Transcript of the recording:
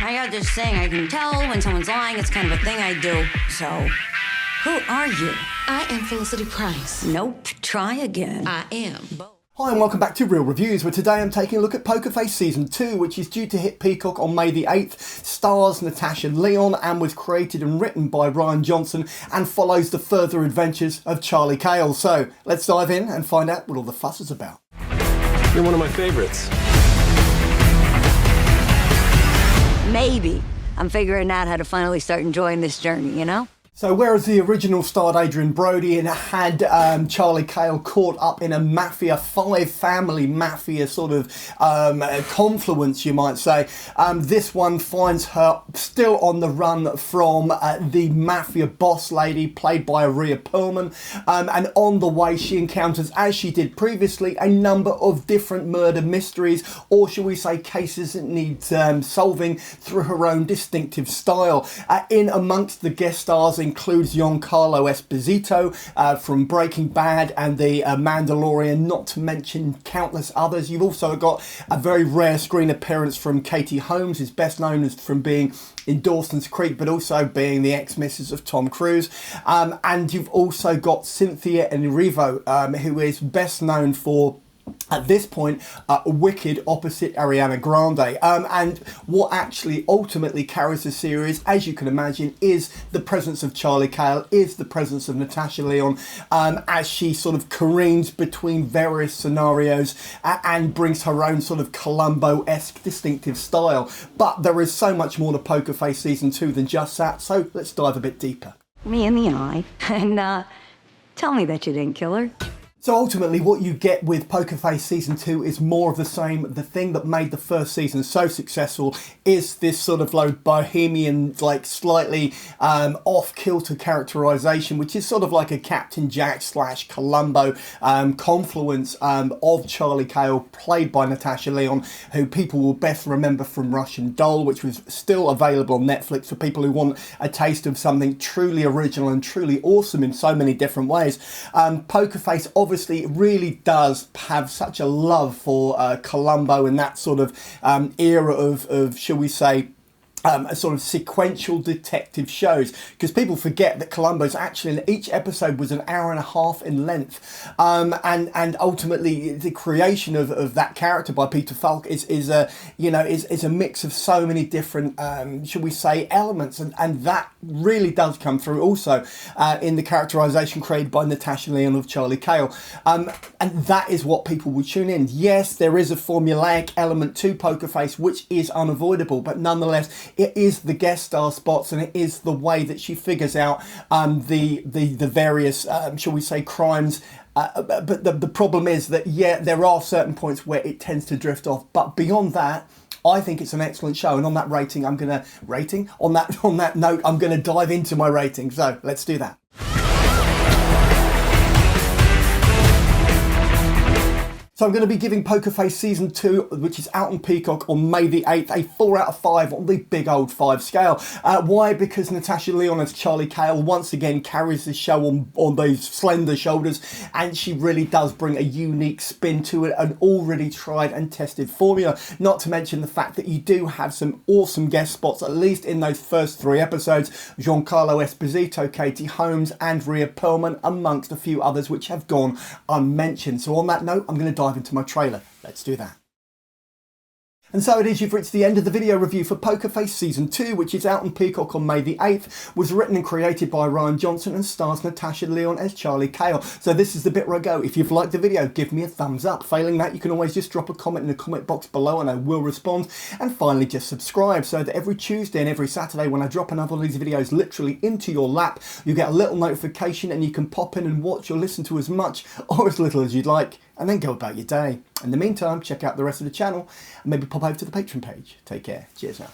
I got this thing. I can tell when someone's lying. It's kind of a thing I do. So, who are you? I am Felicity Price. Nope. Try again. I am. Hi and welcome back to Real Reviews, where today I'm taking a look at Poker Face Season 2, which is due to hit Peacock on May the 8th, stars Natasha and Lyonne, and was created and written by Rian Johnson, and follows the further adventures of Charlie Cale. So, let's dive in and find out what all the fuss is about. You're one of my favorites. Maybe. I'm figuring out how to finally start enjoying this journey, you know? So whereas the original starred Adrian Brody and had Charlie Cale caught up in a mafia, five-family mafia sort of confluence, you might say, this one finds her still on the run from the mafia boss lady, played by Rhea Perlman, and on the way she encounters, as she did previously, a number of different murder mysteries, or shall we say cases that need solving through her own distinctive style. In amongst the guest stars includes Giancarlo Esposito from Breaking Bad and The Mandalorian, not to mention countless others. You've also got a very rare screen appearance from Katie Holmes, who's best known as from being in Dawson's Creek, but also being the ex-missus of Tom Cruise. And you've also got Cynthia and Erivo, who is best known for, at this point, Wicked opposite Ariana Grande. And what actually ultimately carries the series, as you can imagine, is the presence of Charlie Cale, is the presence of Natasha Lyonne, as she sort of careens between various scenarios and brings her own sort of Columbo-esque distinctive style. But there is so much more to Poker Face Season 2 than just that, so let's dive a bit deeper. Me in the eye. And, tell me that you didn't kill her. So ultimately what you get with Poker Face Season 2 is more of the same. The thing that made the first season so successful is this sort of like bohemian, like slightly off-kilter characterization, which is sort of like a Captain Jack / Columbo confluence of Charlie Cale, played by Natasha Lyonne, who people will best remember from Russian Doll, which was still available on Netflix for people who want a taste of something truly original and truly awesome in so many different ways. Poker Face obviously really does have such a love for Columbo and that sort of era of, shall we say, a sort of sequential detective shows, because people forget that Columbo's actually, each episode was an hour and a half in length, and ultimately the creation of that character by Peter Falk is a mix of so many different shall we say elements, and that really does come through also in the characterization created by Natasha Lyonne of Charlie Cale, and that is what people will tune in. Yes, there is a formulaic element to Poker Face which is unavoidable, but nonetheless it is the guest star spots, and it is the way that she figures out the various, shall we say, crimes. But the problem is that, yeah, there are certain points where it tends to drift off. But beyond that, I think it's an excellent show. And on that rating, on that note, I'm gonna dive into my rating. So let's do that. So I'm going to be giving Poker Face Season 2, which is out on Peacock on May the 8th, a 4 out of 5 on the big old 5 scale. Why? Because Natasha Lyonne as Charlie Cale once again carries the show on those slender shoulders, and she really does bring a unique spin to it, an already tried and tested formula. Not to mention the fact that you do have some awesome guest spots, at least in those first 3 episodes. Giancarlo Esposito, Katie Holmes and Rhea Perlman, amongst a few others which have gone unmentioned. So on that note, I'm going to dive into my trailer. Let's do that. And so it is, you've reached the end of the video review for Poker Face Season 2, which is out on Peacock on May the 8th, was written and created by Rian Johnson and stars Natasha Lyonne as Charlie Cale. So this is the bit where I go, if you've liked the video, give me a thumbs up. Failing that, you can always just drop a comment in the comment box below and I will respond. And finally, just subscribe so that every Tuesday and every Saturday when I drop another of these videos literally into your lap, you get a little notification and you can pop in and watch or listen to as much or as little as you'd like, and then go about your day. In the meantime, check out the rest of the channel and maybe pop over to the Patreon page. Take care. Cheers now.